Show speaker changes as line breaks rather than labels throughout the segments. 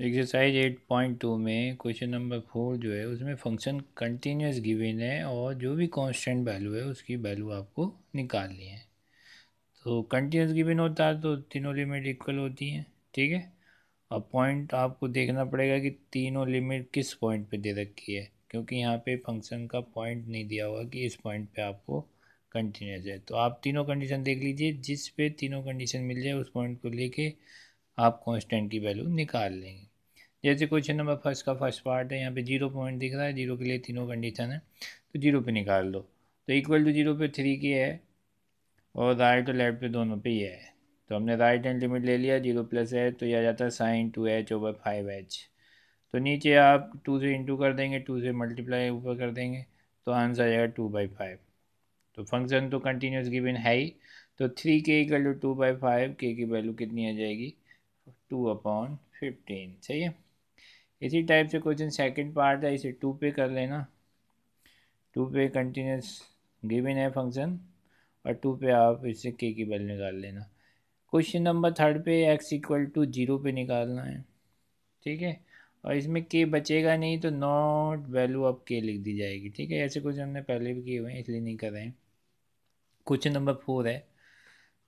Exercise 8.2 में question number 4 जो है उसमें फंक्शन कंटिन्यूस गिवन है और जो भी कांस्टेंट वैल्यू है उसकी वैल्यू आपको निकालनी है। तो कंटिन्यूस गिवन होता है तो तीनों लिमिट इक्वल होती हैं, ठीक है। अब पॉइंट आपको देखना पड़ेगा कि तीनों लिमिट किस पॉइंट पे दे रखी है, क्योंकि यहाँ पे फंक्शन का पॉइंट नहीं दिया हुआ कि इस पॉइंट पे आपको कंटिन्यूस है। तो आप तीनों कंडीशन देख लीजिए, जिस पे तीनों कंडीशन मिल जाए उस पॉइंट को लेके आप कांस्टेंट की वैल्यू निकाल लेंगे। जैसे क्वेश्चन नंबर फर्स्ट का फर्स्ट पार्ट है, यहाँ पे 0 पॉइंट दिख रहा है, 0 के लिए तीनों कंडीशन है तो 0 पे निकाल दो। तो इक्वल टू 0 पे 3 की है और राइट और लेफ्ट पे दोनों पे ही है। तो हमने राइट हैंड लिमिट ले लिया, 0 प्लस है तो यह आ जाता है sin2h/5h। तो नीचे आप 2 से इंटू कर देंगे, 2 से मल्टीप्लाई ऊपर कर देंगे तो आंसर आ जाएगा 2/5। तो फंक्शन तो कंटिन्यूस गिवन है ही, तो 3k = 2/5, के की वैल्यू कितनी आ जाएगी 2/15। सही है। इसी टाइप से क्वेश्चन सेकंड पार्ट है, इसे 2 पे कर लेना। 2 पे कंटिन्यूस गिवन है फंक्शन और 2 पे आप इससे के की वैल्यू निकाल लेना। क्वेश्चन नंबर थर्ड पे x = 0 पे निकालना है, ठीक है। और इसमें के बचेगा नहीं तो नॉट वैल्यू ऑफ के लिख दी जाएगी, ठीक है। ऐसे क्वेश्चन हमने पहले भी किए हुए हैं इसलिए नहीं कर रहे हैं। क्वेश्चन नंबर 4 है,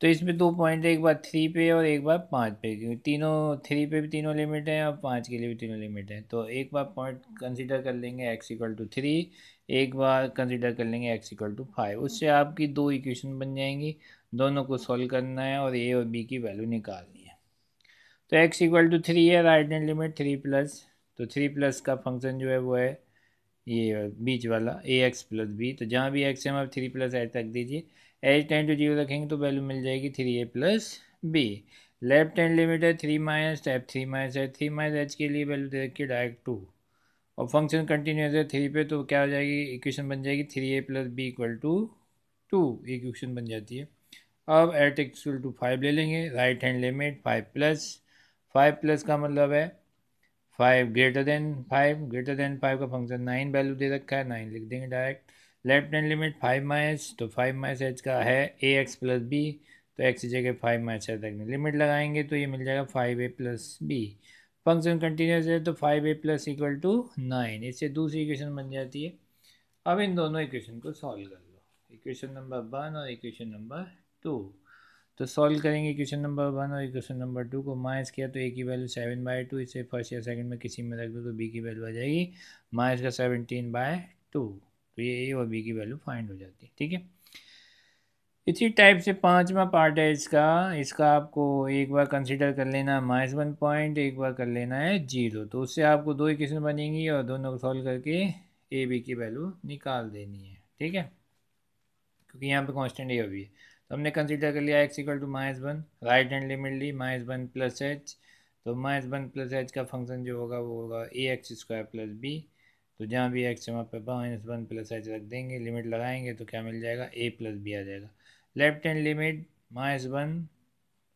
तो इसमें 2 पॉइंट है, एक बार 3 पे और एक बार 5 पे, क्योंकि तीनों 3 पे भी तीनों लिमिट है और 5 के लिए भी तीनों लिमिट है। तो एक बार पॉइंट कंसीडर कर लेंगे x = 3, एक बार कंसीडर कर लेंगे x = 5। उससे आपकी दो इक्वेशन बन जाएंगी, दोनों को सॉल्व करना है और a और b की वैल्यू निकालनी है। तो x = 3 है, राइट हैंड लिमिट 3 प्लस, तो 3 प्लस का फंक्शन जो है वो है ये बीच वाला ax+b। तो जहाँ भी x है वहाँ 3 + h रख दीजिए। h टेंड टू 0 रखेंगे तो वैल्यू मिल जाएगी 3a+b। लेफ्ट हैंड लिमिट है 3 minus, tap 3 minus h, 3 minus h के लिए वैल्यू दे रखी है डायरेक्ट 2। और फंक्शन कंटिन्यूस है 3 पे, तो क्या हो जाएगी, इक्वेशन बन जाएगी 3a+b = 2, इक्वेशन बन जाती है। अब एट x = 5 ले लेंगे, राइट हैंड लिमिट 5+, का मतलब है 5 का फंक्शन 9 वैल्यू दे रखा है, 9 लिख देंगे direct. Left hand limit 5 minus, तो 5 माइनस एच का है ax+b, तो x की जगह 5 माइनस एच रखने, लिमिट लगाएंगे तो ये मिल जाएगा 5a+b। फंक्शन कंटिन्यूस है तो 5a+ = 9, इससे दूसरी इक्वेशन बन जाती है। अब इन दोनों इक्वेशन को सॉल्व कर लो, इक्वेशन नंबर 1 और इक्वेशन नंबर 2। तो सॉल्व करेंगे इक्वेशन नंबर 1 और इक्वेशन नंबर 2 को, माइनस किया तो ए की वैल्यू 7/2, इसे फर्स्ट या सेकंड में किसी में रख दो तो बी की वैल्यू आ जाएगी माइनस का 17/2। तो ये ए और बी की वैल्यू फाइंड हो जाती है, ठीक है। इसी टाइप से पांचवा पार्ट है इसका, इसका आपको एक बार कंसीडर कर लेना -1 पॉइंट, एक बार कर लेना है 0। तो उससे आपको दो इक्वेशन बनेंगी और दोनों को सॉल्व करके ए बी की वैल्यू निकाल देनी है, ठीक है, क्योंकि यहाँ पे कांस्टेंट ए भी है। तो हमने कंसीडर कर लिया x = -1, राइट हैंड लिमिट ली -1 + h। तो -1 + h का फंक्शन जो होगा वो होगा ax² + b। तो जहाँ भी x है वहाँ पे -1 + h रख देंगे, लिमिट लगाएंगे तो क्या मिल जाएगा a + b आ जाएगा। Left hand limit -1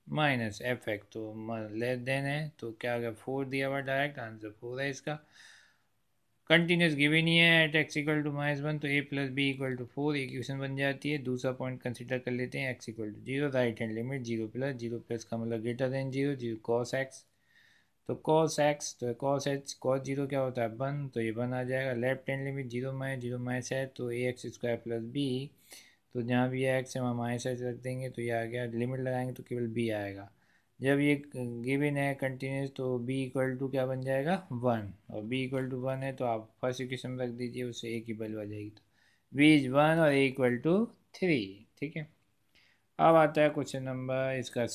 minus f(x), तो लेस देन है तो क्या आ गया 4 दिया हुआ, डायरेक्ट आंसर 4 है इसका। कंटिन्यूस गिवन ही है एट x = -1, तो a + b = 4, इक्वेशन बन जाती है। दूसरा पॉइंट कंसीडर कर लेते हैं x = 0, right hand limit 0 plus का मतलब ग्रेटर देन 0, 0 cos x, तो cos x तो cos h, cos 0 क्या होता है 1, तो ये 1 आ जाएगा। लेफ्ट हैंड लिमिट 0 माइनस है तो ax² + b, तो जहाँ भी x है वहाँ माइनस h रख देंगे तो ये आ गया, लिमिट लगाएंगे तो केवल b आएगा। जब ये गिवन है कंटिन्यूस तो b = क्या बन जाएगा 1, और b = 1 है तो आप फर्स्ट इक्वेशन में रख दीजिए, उससे a की वैल्यू आ जाएगी। तो b इज 1 और a = 3, ठीक है। अब आता है क्वेश्चन नंबर इसका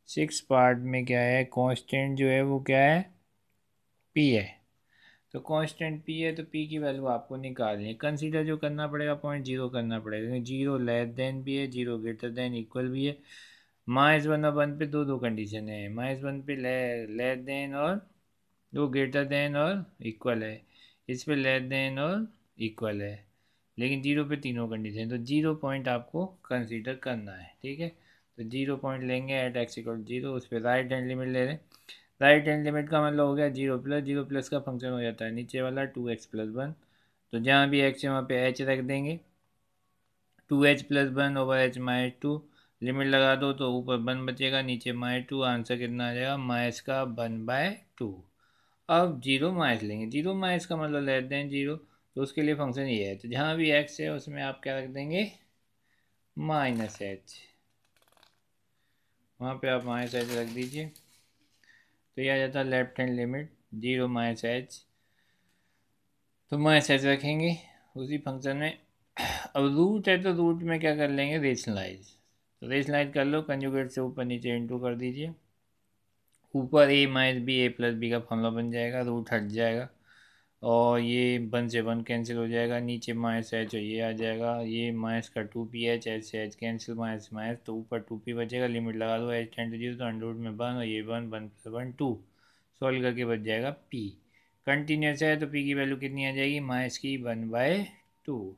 6 पार्ट में क्या है, कांस्टेंट जो है वो क्या है p है। तो कांस्टेंट p है तो p की वैल्यू आपको निकालनी है। कंसीडर जो करना पड़ेगा पॉइंट 0 करना पड़ेगा, क्योंकि 0 लेस देन भी है, 0 ग्रेटर देन इक्वल भी है। -1 और 1 पे दो कंडीशन है, -1 पे लेस देन और दो ग्रेटर देन और इक्वल है, इस पे लेस देन और इक्वल है, लेकिन 0 पे तीनों कंडीशन। तो 0 पॉइंट आपको कंसीडर करना है, ठीक है। तो 0 पॉइंट लेंगे एट x = 0, उस पर राइट हैंड लिमिट ले लें। राइट हैंड लिमिट का मतलब हो गया 0 का फंक्शन हो जाता है नीचे वाला 2x + 1, तो जहाँ भी x है वहाँ पे h रख देंगे, 2h + 1/h - 2। लिमिट लगा दो तो ऊपर 1 बचेगा, नीचे -2, आंसर कितना आ जाएगा माइनस का 1/2। अब जीरो माइनस लेंगे, जीरो माइनस का मतलब लेस देन जीरो, तो उसके लिए फंक्शन ये है, तो जहाँ भी x है उसमें आप क्या रख देंगे -h, वहाँ पे आप -h रख दीजिए, तो ये आ जाता है left hand limit zero -h, तो -h रखेंगे उसी फंक्शन में। अब रूट है तो रूट में क्या कर लेंगे रेशनलाइज, तो रेशनलाइज कर लो, कंजुगेट से ऊपर नीचे इंटू कर दीजिए, ऊपर a minus B a plus B का फॉर्मूला बन जाएगा, रूट हट जाएगा और ये 1 से 1 कैंसिल हो जाएगा, नीचे -h ये आ जाएगा, ये माइनस का 2ph, h से h कैंसिल, माइनस माइनस तो ऊपर 2p बचेगा, लिमिट लगा दो h टेंड टू 0 तो अंडर रूट में 1 और ये 1 1 + 1 2, सॉल्व करके बच जाएगा p। कंटिन्यूस है तो p की वैल्यू कितनी आ जाएगी माइनस की 1/2।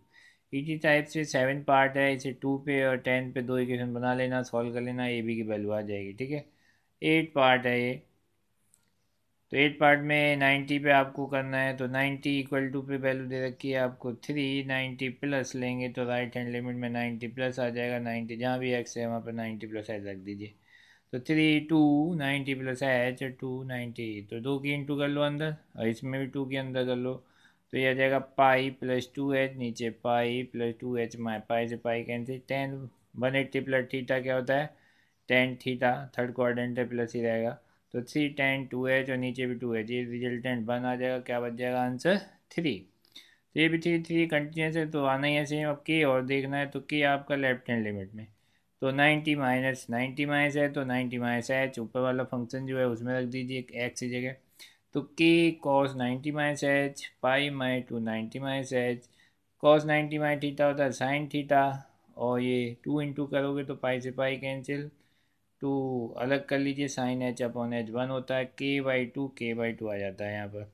इसी टाइप से 7 पार्ट है, इसे 2 पे और 10 पे दो इक्वेशन बना लेना, सॉल्व कर लेना, ए बी की वैल्यू आ जाएगी। ठीक है, 8 पार्ट है ये, तो 8 पार्ट में 90 पे आपको करना है, तो 90 इक्वल टू पे वैल्यू दे रखी है आपको 3, 90 प्लस लेंगे तो राइट हैंड लिमिट में 90 प्लस आ जाएगा, 90 जहाँ भी एक्स है वहाँ पर 90 प्लस एच रख दीजिए, तो 3 2 90 प्लस एच 290, तो 2 की इंटू कर लो अंदर और इसमें भी 2 के अंदर कर लो, तो ये आ जाएगा पाई प्लस 2h, नीचे पाई प्लस 2h, पाई से पाई कैंसिल, 10 180 प्लस थीटा क्या होता है 10 थीटा, थर्ड क्वाड्रेंट है प्लस ही रहेगा, तो 3 10 2h और नीचे भी 2h, ये रिजल्टेंट 1 आ जाएगा, क्या बच जाएगा आंसर 3। तो ये भी 3 3 कंटिन्यूस है तो आना ही है सेम। अब के और देखना है, तो के आपका लेफ्ट हैंड लिमिट में, तो 90 माइनस है तो 90 माइनस एच, ऊपर वाला फंक्शन जो है उसमें रख दीजिए एक्स की जगह, तो के cos 90 minus H pi by two 90 minus H, cos 90 by theta होता है साइन थीटा, और ये 2 इंटू करोगे तो पाई से पाई कैंसिल, टू अलग कर लीजिए, साइन एच अपॉन एच 1 होता है, के बाई टू आ जाता है यहाँ पर।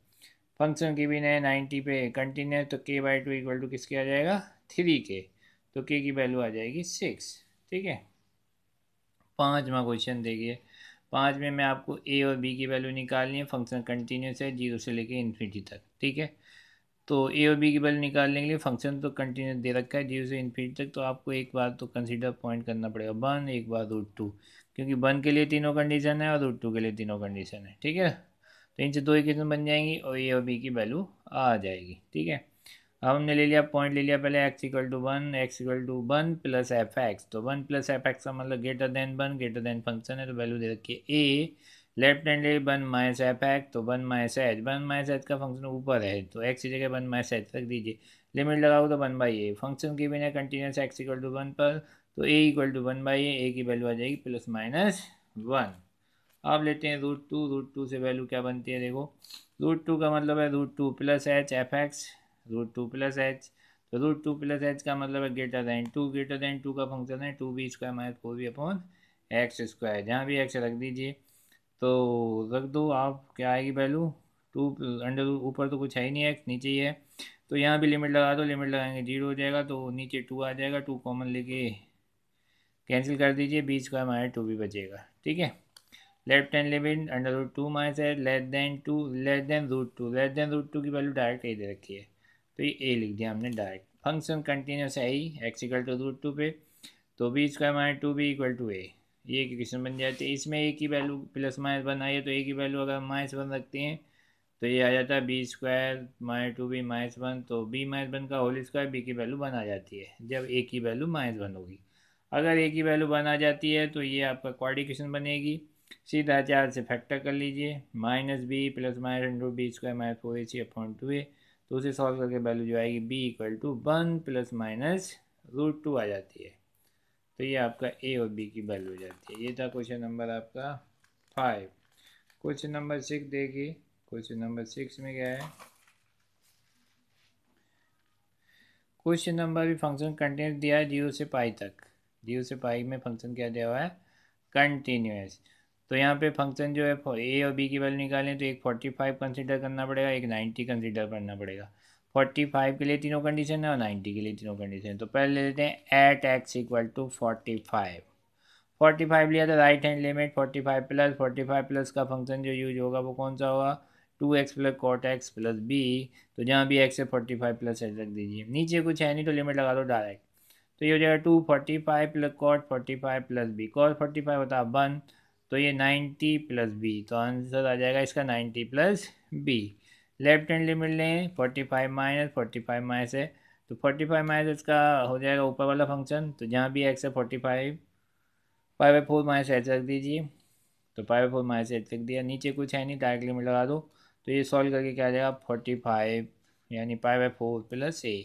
फंक्शन की भी है 90 पे कंटिन्यूस, तो के/2 इक्वल टू किसके आ जाएगा 3 के, तो के की वैल्यू आ जाएगी 6। ठीक है, 5वां क्वेश्चन देखिए, 5 में मैं आपको ए और बी की वैल्यू निकालनी है, फंक्शन कंटिन्यूस है 0 से लेके इन्फिनिटी तक। ठीक है, तो ए और बी की वैल्यू निकालने के लिए फंक्शन तो कंटिन्यूस दे रखा है 0 से इन्फिनिटी तक, तो आपको एक बार तो कंसीडर पॉइंट करना पड़ेगा 1, एक बार √2, क्योंकि 1 के लिए तीनों कंडीशन है और √2 के लिए तीनों कंडीशन है। ठीक है, तो इनसे दो इक्वेशन बन जाएंगी और ए और बी की वैल्यू आ जाएगी। ठीक है, अब हमने ले लिया पॉइंट, ले लिया पहले x=1, x=1 plus F x, तो 1 प्लस एफ एक्स का मतलब greater than 1, greater than function है तो वैल्यू दे रखी है ए, लेफ्ट हैंड ले 1 माइनस एफ एक्स, तो 1 माइनस एच, 1 माइनस एच का फंक्शन ऊपर है तो एक्स की जगह 1 माइनस एच रख दीजिए, लिमिट लगाओ तो 1/a, फंक्शन की बिना कंटिन्यूस x=1 पर, तो a=1/a, a की वैल्यू आ जाएगी +(-1). अब लेते हैं √2, √2 से वैल्यू क्या बनती है देखो, √2 का मतलब है √2 plus H F x, √2 plus H, तो √2 प्लस एच का मतलब है ग्रेटर देन टू का फंक्शन है 2b² - 4b/x², जहाँ भी x रख दीजिए, तो रख दो आप, क्या आएगी वैल्यू 2 अंडर, ऊपर तो कुछ है ही नहीं एक्स, नीचे ही है, तो यहाँ भी लिमिट लगा दो, लिमिट लगाएंगे 0 हो जाएगा, तो नीचे 2 आ जाएगा, 2 कॉमन लेके कैंसिल कर दीजिए, b² - 2b बचेगा। ठीक है, left hand limit under root 2 minus है less than two, less than √2 की वैल्यू डायरेक्ट ए दे रखी है, तो ये ए लिख दिया हमने डायरेक्ट, फंक्शन कंटिन्यूस है ही x=√2 पे, तो b² - 2b इक्वल टू ए, ये इक्वेशन बन जाती है। इसमें ए की वैल्यू +(-1) आई है, तो ए की वैल्यू अगर -1 रखते हैं तो ये आ जाता है b² - 2b -1, तो b-1 का होल स्क्वायर, बी की वैल्यू 1 आ जाती है जब ए की वैल्यू -1 होगी। अगर ए की वैल्यू 1 आ जाती है तो ये आपका क्वाड इक्वेशन बनेगी, सीधा 4 से फैक्टर कर लीजिए, -b +-b² - 4ac/2a, तो उसे सॉल्व करके वैल्यू जो आएगी b=1 ±√2 आ जाती है, तो ये आपका ए और बी की वैल्यू हो जाती है। ये था क्वेश्चन नंबर आपका 5। क्वेश्चन नंबर 6 देखिए, क्वेश्चन नंबर 6 में क्या है, क्वेश्चन नंबर भी फंक्शन कंटिन्यूस दिया है 0 से पाई तक, 0 से पाई में फंक्शन क्या दिया हुआ है कंटिन्यूस, तो यहाँ पे फंक्शन जो है ए और बी की वैल्यू निकालें तो एक 45 कंसीडर करना पड़ेगा, एक 90 कंसीडर करना पड़ेगा, 45 के लिए तीनों कंडीशन है और 90 के लिए तीनों कंडीशन है, तो पहले ले लेते हैं एट x=45, 45 लिया तो राइट हैंड लिमिट 45 प्लस का फंक्शन जो यूज होगा वो कौन सा होगा 2x + cot x + b, तो जहाँ भी x है 45 प्लस एच रख दीजिए, नीचे कुछ है नहीं तो लिमिट लगा दो डायरेक्ट, तो ये हो जाएगा 245 plus cot 45 plus B, cot 45 होता है 1, तो ये 90 प्लस बी, तो आंसर आ जाएगा इसका 90 plus B. Left hand limit लें 45 माइनस है, तो 45 माइनस इसका हो जाएगा ऊपर वाला फंक्शन, तो जहाँ भी एक्स है 45 पाई बाई 4 माइनस एच रख दीजिए, तो पाई बाई 4 माइनस एच रख दिया, नीचे कुछ है नहीं डायरेक्ट लिमिट लगा दो, तो ये सॉल्व करके क्या आ जाएगा 45 यानी पाई बाई 4 प्लस ए,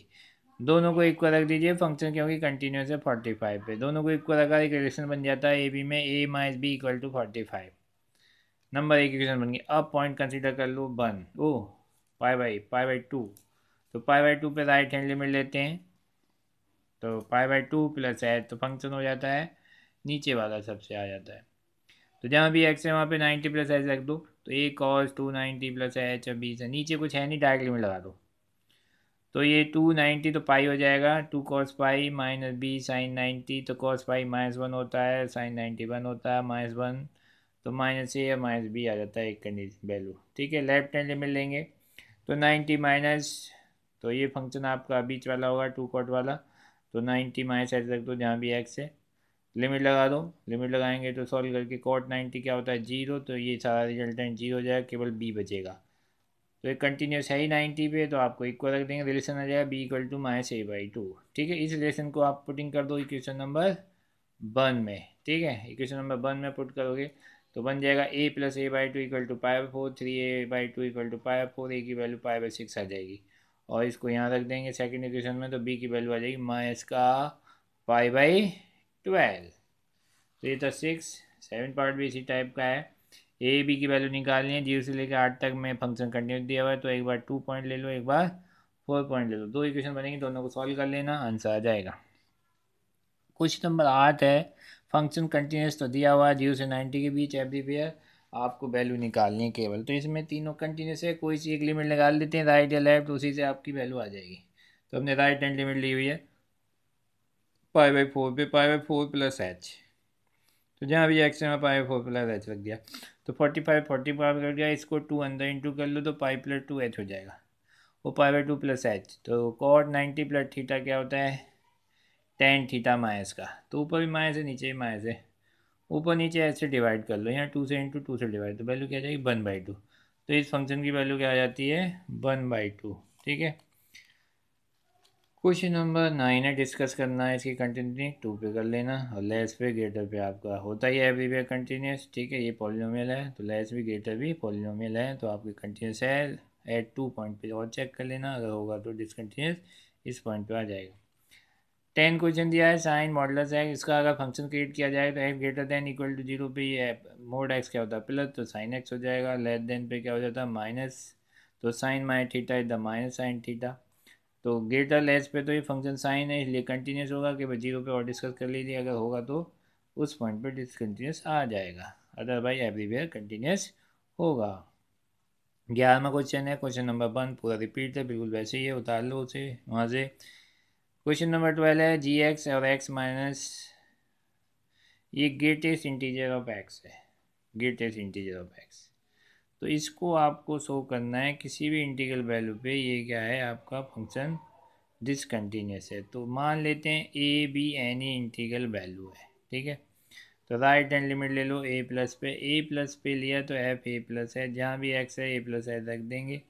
दोनों को इक्वल रख दीजिए फंक्शन क्योंकि कंटिन्यूस है 45 पे, दोनों को इक्वल रखा एक रिलेशन बन जाता है ए बी में a minus b equal to 45, number एक इक्वेशन बन गई। अब पॉइंट कंसीडर कर लो 1 ओ पाई बाई 2, तो पाई बाई 2 पे राइट हैंड लिमिट लेते हैं, तो पाई बाई 2 प्लस एच, तो फंक्शन हो जाता है नीचे वाला सबसे आ जाता है, तो जहाँ भी एक्स है वहाँ पे 90 प्लस एच रख दो, तो ए कॉस 290 प्लस एच और बी से नीचे कुछ है नहीं डायरेक्ट लिमिट लगा दो, तो ये 290 तो पाई हो जाएगा 2 cos pi minus B sine 90, तो कॉस पाई -1 होता है साइन 91 होता है -1, तो माइनस ए या माइनस बी आ जाता है एक कंडीशन वैल्यू, ठीक है। लेफ्ट हैंड लिमिट लेंगे तो 90 माइनस, तो ये फंक्शन आपका बीच वाला होगा 2 कॉट वाला, तो 90 माइनस एच रख दो जहाँ भी एक्स है, लिमिट लगा दो, लिमिट लगाएंगे तो सॉल्व करके कॉट 90 क्या होता है 0, तो ये सारा रिजल्टेंट 0 हो जाएगा, केवल बी बचेगा, तो एक कंटिन्यूस है ही 90 पे, तो आपको इक्वल रख देंगे, रिलेशन आ जाएगा B equal to minus A by 2, ठीक है। इस रिलेशन को आप पुटिंग कर दो इक्वेशन नंबर 1 में, ठीक है, इक्वेशन नंबर 1 में पुट करोगे तो बन जाएगा a plus a by 2 equal to pi by 4, 3a/2 equal to pi by 4, a की वैल्यू पाई बाई 6 आ जाएगी, और इसको यहाँ रख देंगे सेकेंड इक्वेशन में, तो बी की वैल्यू आ जाएगी माइनस का पाई बाई 12, तो ये था 6, 7 पार्ट भी इसी टाइप का है। ए बी की वैल्यू निकालनी है 0 से लेकर 8 तक में फंक्शन कंटिन्यूस दिया हुआ है, तो एक बार 2 पॉइंट ले लो, एक बार 4 पॉइंट ले लो, दो इक्वेशन बनेंगी, दोनों को सॉल्व कर लेना, आंसर आ जाएगा। क्वेश्चन नंबर 8 है, फंक्शन कंटिन्यूस तो दिया हुआ है 0 से 90 के बीच एवरीवेयर, आपको वैल्यू निकालनी है केवल, तो इसमें तीनों कंटिन्यूस है, कोई सी एक लिमिट निकाल देते हैं राइट या लेफ्ट, उसी से आपकी वैल्यू आ जाएगी, तो हमने राइट हैंड लिमिट ली हुई है पाई बाई 4 पे पाई बाई 4 प्लस एच, तो जहाँ भी एक्स में पाई 4 प्लस एच रख दिया, तो 45 कर दिया, इसको 2 अंदर इंटू कर लो तो पाई प्लस 2 एच हो जाएगा, वो पाई बाई 2 प्लस एच, तो कॉट 90 प्लस थीटा क्या होता है टेन थीटा माइनस का, तो ऊपर भी माइनस है नीचे भी माइनस है, ऊपर नीचे ऐसे डिवाइड कर लो, यहाँ 2 से इंटू 2 से डिवाइड, तो वैल्यू क्या आ जाएगी 1/2, तो इस फंक्शन की वैल्यू क्या आ जाती है 1/2, ठीक है। क्वेश्चन नंबर 9 है, डिस्कस करना है इसकी कंटिन्यूटी 2 पे कर लेना, और लेस पे ग्रेटर पे आपका होता ही है एवरीवेयर कंटिन्यूस, ठीक है, ये पॉलिनोमियल है तो लेस भी ग्रेटर भी पॉलिनोमियल है, तो आपकी कंटिन्यूस है एट 2 पॉइंट पे, और चेक कर लेना, अगर होगा तो डिसकंटिन्यूस इस पॉइंट पे आ जाएगा। 10 क्वेश्चन दिया है, साइन मॉडलस है, इसका अगर फंक्शन क्रिएट किया जाए तो X greater than equal to 0 पे ये मोड एक्स क्या होता है प्लस, तो साइन एक्स हो जाएगा, लेस देन पे क्या हो जाता है माइनस, तो sine minus theta is the minus sine theta, तो ग्रेटर लेस पे तो ये फंक्शन साइन है इसलिए कंटिन्यूस होगा कि भाई 0 पे, और डिस्कस कर लीजिए, अगर होगा तो उस पॉइंट पे डिसकंटिन्यूस आ जाएगा, अदरवाइज एवरीवेयर कंटिन्यूस होगा। 11वां क्वेश्चन है, क्वेश्चन नंबर 1 पूरा रिपीट है बिल्कुल वैसे ही है, उतार लो उसे वहाँ से। क्वेश्चन नंबर 12 है जी एक्स और एक्स माइनस, ये ग्रेटेस्ट इंटीजर ऑफ एक्स है, ग्रेटेस्ट इंटीजर ऑफ एक्स, तो इसको आपको शो करना है किसी भी इंटीग्रल वैल्यू पे, ये क्या है आपका फंक्शन डिसकंटिन्यूस है, तो मान लेते हैं A be any integral value है, ठीक है, तो राइट हैंड लिमिट ले लो ए प्लस पे लिया तो एफ ए प्लस है, जहाँ भी एक्स है ए प्लस है रख देंगे,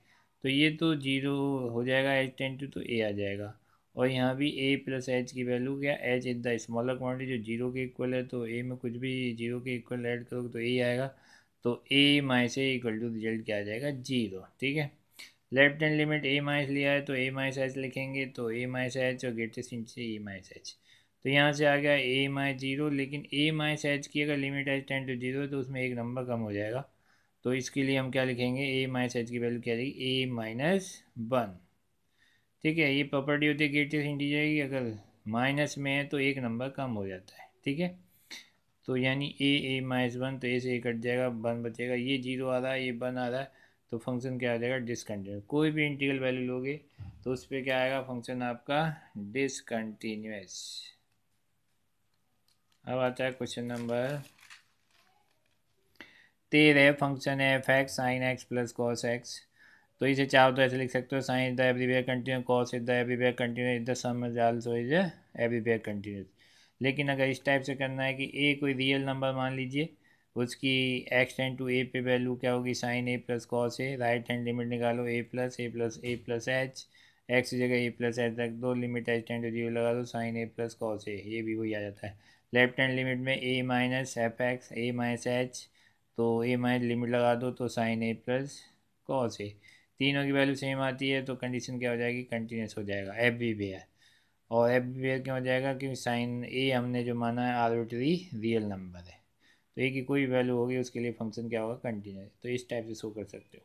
तो ये तो 0 हो जाएगा एच टेन टू, तो ए आ जाएगा, और यहाँ भी ए प्लस एच की वैल्यू क्या, H is the smaller quantity जो 0 के इक्वल है, तो ए में कुछ भी 0 के इक्वल ऐड करोगे तो ए आएगा, तो a minus a equal to result क्या आ जाएगा 0, ठीक है। Left hand limit a minus लिया है तो ए माइनस एच लिखेंगे, तो ए माइनस एच और ग्रेटेस्ट इंट से ए माइनस एच, तो यहाँ से आ गया ए माइनस 0, लेकिन ए माइनस एच की अगर लिमिट एच टेन टू 0 है तो उसमें एक नंबर कम हो जाएगा, तो इसके लिए हम क्या लिखेंगे ए माइनस एच की वैल्यू क्या रहेगी ए माइनस 1, ठीक है, ये प्रॉपर्टी होती है ग्रेटेस्ट इंटीजर की, अगर माइनस में है तो एक नंबर कम हो जाता है, ठीक है, तो यानी ए माइनस 1, तो ए से ए कट जाएगा 1 बचेगा, ये 0 आ रहा है ये 1 आ रहा है, तो फंक्शन क्या आ जाएगा डिसकंटिन्यूस, कोई भी इंटीग्रल वैल्यू लोगे तो उस पर क्या आएगा फंक्शन आपका डिसकंटिन्यूस। अब आता है क्वेश्चन नंबर 13, फंक्शन है F X sine X plus cos X, तो इसे चाहो तो ऐसे लिख सकते हो, sine is the everywhere continuous, cos is the everywhere continuous, is the sum is also is everywhere continuous. लेकिन अगर इस टाइप से करना है कि ए कोई रियल नंबर मान लीजिए, उसकी एक्स टेंड टू ए पे वैल्यू क्या होगी, sign A plus cos A, right hand limit निकालो ए प्लस एच, एक्स की जगह ए प्लस एच रख दो, limit H tend to zero लगा दो, sine A plus cos A, ये भी वही आ जाता है। लेफ्ट हैंड लिमिट में a minus F x, A minus H, तो ए माइनस लिमिट लगा दो तो साइन ए प्लस कॉस ए, तीनों की वैल्यू सेम आती है तो कंडीशन क्या हो जाएगी, कंटिन्यूस हो जाएगा एवरीवेयर। और एवरीवेयर क्यों हो जाएगा, क्योंकि साइन ए हमने जो माना है आर्बिट्री रियल नंबर है, तो ए की कोई वैल्यू होगी उसके लिए फंक्शन क्या होगा, कंटिन्यूस। तो इस टाइप से शो कर सकते हो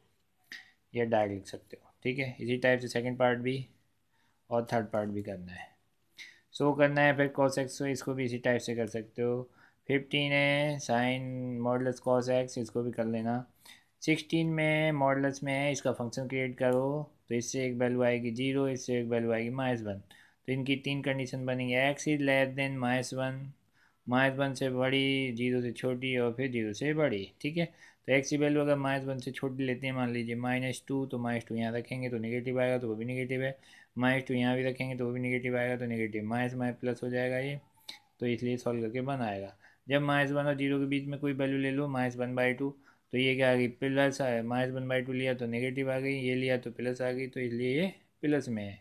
या डायरेक्ट लिख सकते हो, ठीक है। इसी टाइप से सेकंड पार्ट भी और थर्ड पार्ट भी करना है, शो करना है। फिर कॉस एक्स को, इसको भी इसी टाइप से कर सकते हो। 15 है साइन मॉडलस कॉस एक्स, इसको भी कर लेना। 16 में मॉडलस में है, इसका फंक्शन क्रिएट करो, तो इससे एक वैल्यू आएगी जीरो, इससे एक वैल्यू आएगी -1, तो इनकी तीन कंडीशन बनेंगी, एक्स इज लेस देन -1, -1 से बड़ी, जीरो से छोटी और फिर जीरो से बड़ी, ठीक है। तो एक्स की वैल्यू अगर -1 से छोटी लेते हैं, मान लीजिए -2, तो -2 यहाँ रखेंगे तो नेगेटिव आएगा, तो वो भी नेगेटिव है, -2 यहाँ भी रखेंगे तो वो भी नेगेटिव आएगा, तो नेगेटिव माइनस माइनस प्लस हो जाएगा ये, तो इसलिए सॉल्व करके बन आएगा। जब -1 और जीरो के बीच में कोई वैल्यू ले लो, -1/2, तो ये क्या आ गई, प्लस है, -1/2 लिया तो नेगेटिव आ गई, ये लिया तो प्लस आ गई, तो इसलिए ये प्लस में है,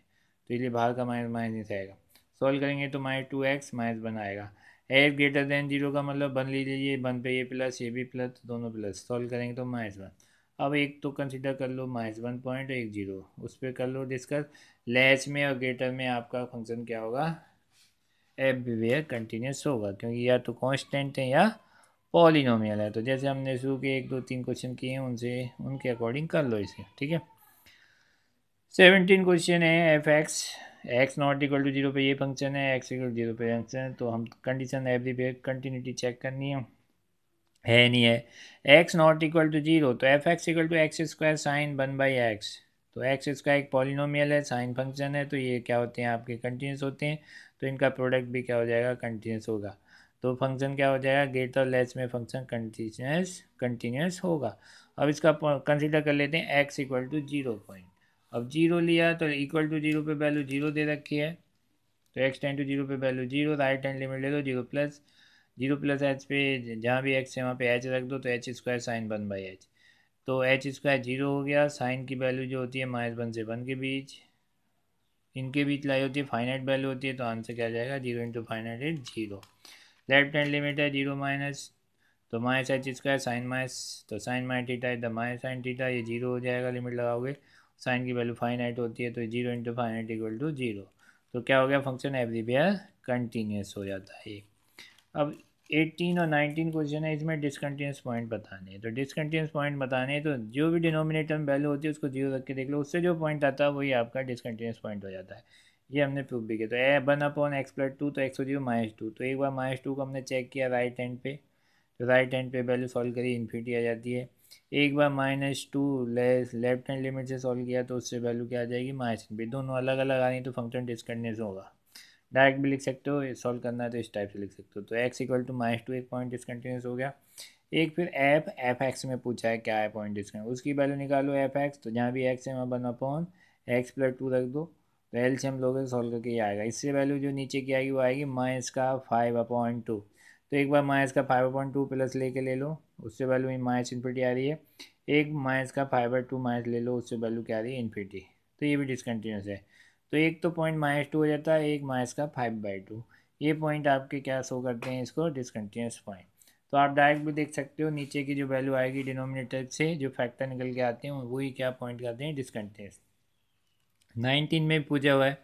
तो इसलिए बाहर का माइनस माइनस आएगा। सॉल्व करेंगे तो -2x -1 आएगा। एक्स ग्रेटर देन जीरो का मतलब बन लीजिए, ये 1 पे ये प्लस, ये भी प्लस, दोनों प्लस, सॉल्व करेंगे तो -1। अब एक तो कंसिडर कर लो -1 पॉइंट, एक जीरो, उस पर कर लो डिस्कस। लेस में और ग्रेटर में आपका फंक्शन क्या होगा, एवरीवेयर कंटिन्यूस होगा, क्योंकि या तो कांस्टेंट है या पॉलिनोमियल है। तो जैसे हमने शुरू के 1 2 3 क्वेश्चन किए हैं, उनसे उनके अकॉर्डिंग कर लो इसे, ठीक है। 17 क्वेश्चन है, F X X not equal to zero पे ये फंक्शन है, एक्स इक्वल जीरो पे फंक्शन है, तो हम कंडीशन एवरीवेयर कंटिन्यूटी चेक करनी है नहीं है। X not equal to zero, तो f x equal to x square sine 1/x, तो एक्स स्क्वायर एक पॉलिनोमियल है, साइन फंक्शन है, तो ये क्या होते हैं आपके, कंटिन्यूस होते हैं, तो इनका प्रोडक्ट भी क्या हो जाएगा, कंटिन्यूस होगा। तो फंक्शन क्या हो जाएगा, ग्रेटर लेस में फंक्शन कंटिन्यूस कंटिन्यूस होगा। अब इसका कंसिडर कर लेते हैं X equal to zero point. अब जीरो लिया तो इक्वल टू जीरो पे वैल्यू जीरो दे रखी है, तो एक्स टेन टू जीरो पे value zero, right hand limit ले दो, जीरो प्लस एच पे जहाँ भी एक्स है वहाँ पे एच रख दो, तो एच स्क्वायर साइन 1/h, तो एच स्क्वायर जीरो हो गया। साइन की वैल्यू जो होती है -1 से 1 के बीच, इनके बीच लाई होती है, फाइनाइट वैल्यू होती है, तो आंसर क्या आ जाएगा, zero into finite is zero. Left hand limit है जीरो माइनस, तो minus h square sine minus, तो sine minus theta is the minus sine theta, ये जीरो हो जाएगा, लिमिट लगाओगे, साइन की वैल्यू फाइनाइट होती है, तो zero into finite equal to zero, तो क्या हो गया, फंक्शन एवरीवेयर कंटिन्यूस हो जाता है। अब 18 और 19 क्वेश्चन है, इसमें डिसकंटिन्यूस पॉइंट बताने हैं, तो डिसकंटिन्यूस पॉइंट बताने हैं तो जो भी डिनोमिनेटर में वैल्यू होती है उसको जीरो रख के देख लो, उससे जो पॉइंट आता है वही आपका डिसकंटिन्यूस पॉइंट हो जाता है। ये हमने प्रूफ भी किया, तो ए 1/x+2, तो x हो जीरो -2, तो एक बार -2 को हमने चेक किया राइट हैंड पे, तो राइट हैंड पे वैल्यू सॉल्व करी, इन्फिनिटी आ जाती है। एक बार -2 लेफ्ट हैंड लिमिट से सॉल्व किया तो उससे वैल्यू क्या आ जाएगी, -, दोनों अलग अलग आ रही तो फंक्शन डिसकंटिन्यूस होगा। डायरेक्ट भी लिख सकते हो, सॉल्व करना है तो इस टाइप से लिख सकते हो, तो x इक्वल टू -2 एक पॉइंट डिसकंटिन्यूस हो गया। एक फिर एफ एक्स में पूछा है क्या है पॉइंट डिसकंटिन्यूस, उसकी वैल्यू निकालो एफ एक्स, तो जहाँ भी एक्स है वहाँ 1/x+2 रख दो, तो एलसीएम लोगे सॉल्व करके ये आएगा। इससे वैल्यू जो नीचे की आएगी वो आएगी -5/2, तो एक बार -5/2 प्लस लेके ले लो, उससे वैल्यू माइनस इन्फिनिटी आ रही है। एक -5/2 माइनस ले लो, उससे वैल्यू क्या आ रही है, इन्फिनिटी, तो ये भी डिसकंटिन्यूस है। तो एक तो पॉइंट -2 हो जाता है, एक -5/2, ये पॉइंट आपके क्या शो करते हैं, इसको डिसकंटिन्यूस पॉइंट। तो आप डायरेक्ट भी देख सकते हो, नीचे की जो वैल्यू आएगी डिनोमिनेटर से जो फैक्टर निकल के आते हैं वही क्या पॉइंट करते हैं, डिसकंटिन्यूस। 19 में पूछा हुआ है,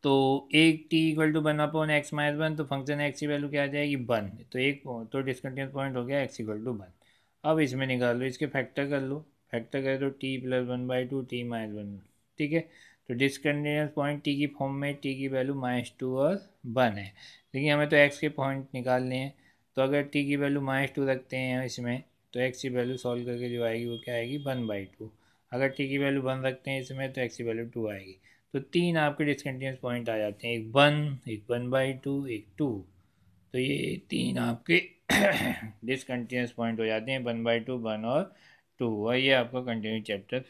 तो एक टी इक्वल टू 1/x-1, तो फंक्शन एक्स की वैल्यू क्या आ जाएगी, 1, तो एक तो डिसकंटिन्यूस पॉइंट हो गया x इक्वल टू 1। अब इसमें निकाल लो, इसके फैक्टर कर लो, फैक्टर करें तो t + 1/2 t -1, ठीक है। तो डिसकंटिन्यूस पॉइंट t की फॉर्म में t की वैल्यू -2 और 1 है, लेकिन हमें तो x के पॉइंट निकालने हैं, तो अगर t की वैल्यू -2 रखते हैं इसमें, तो x की वैल्यू सॉल्व करके जो आएगी वो क्या आएगी, 1/2। अगर t की वैल्यू 1 रखते हैं इसमें, तो x की वैल्यू 2 आएगी। तो तीन आपके डिसकंटिन्यूस पॉइंट आ जाते हैं, एक 1, एक 1/2, एक 2, तो ये तीन आपके डिसकंटिन्यूस पॉइंट हो जाते हैं, 1/2, 1 और 2, और ये आपका कंटिन्यू चैप्टर